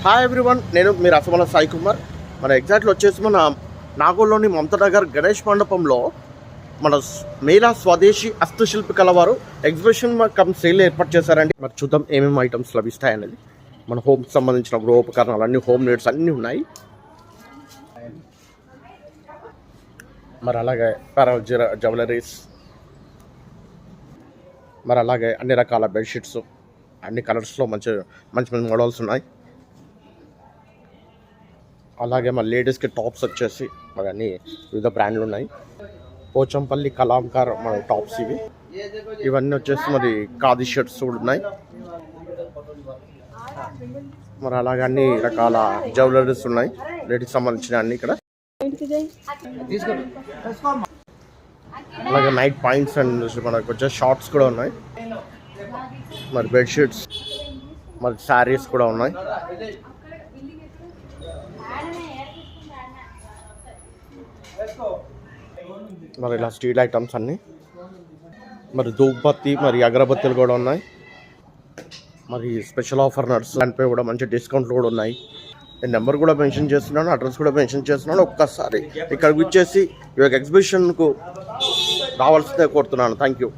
Hi everyone, నేను మీ రసమల సాయి కుమార్. మన ఎగ్జాక్ట్లో వచ్చేసి మన నాగోల్లోని మమతా నగర్ గణేష్ మండపంలో మన మేలా స్వదేశీ హస్తశిల్పి కలవారు ఎగ్జిబిషన్ కమ్ సేల్ ఏర్పాటు చేశారండి. మరి చూద్దాం ఏమేమి ఐటమ్స్ లభిస్తాయనేది. మన హోమ్కి సంబంధించిన గృహోపకరణాలు అన్నీ, హోమ్ నీడ్స్ అన్నీ ఉన్నాయి. మరి అలాగే జ్యువెలరీస్, మరి అలాగే అన్ని రకాల బెడ్షీట్స్, అన్ని కలర్స్లో మంచి మంచి మోడల్స్ ఉన్నాయి. అలాగే మన లేడీస్కి టాప్స్ వచ్చేసి మరి అన్ని వివిధ బ్రాండ్లు ఉన్నాయి. పోచంపల్లి కలాంకార్ మన టాప్స్ ఇవన్నీ వచ్చేసి మరి ఖాదీ షర్ట్స్ కూడా ఉన్నాయి. మరి అలాగే అన్ని రకాల జ్యువెలరీస్ ఉన్నాయి, లేడీస్ సంబంధించిన అన్ని ఇక్కడ. అలాగే నైట్ పాయింట్స్ అండ్ మనకు వచ్చే షార్ట్స్ కూడా ఉన్నాయి. మరి బెడ్షీట్స్, మరి శారీస్ కూడా ఉన్నాయి. మరి ఇలా స్టీల్ ఐటమ్స్ అన్నీ, మరి ధూపబత్తి, మరి అగరబత్తులు కూడా ఉన్నాయి. మరి స్పెషల్ ఆఫర్ నట్స్ దానిపై కూడా మంచి డిస్కౌంట్లు కూడా ఉన్నాయి. నేను నెంబర్ కూడా మెన్షన్ చేస్తున్నాను, అడ్రస్ కూడా మెన్షన్ చేస్తున్నాను. ఒక్కసారి ఇక్కడికి వచ్చేసి ఈ యొక్క ఎగ్జిబిషన్కు రావాల్సిందే కోరుతున్నాను. Thank you.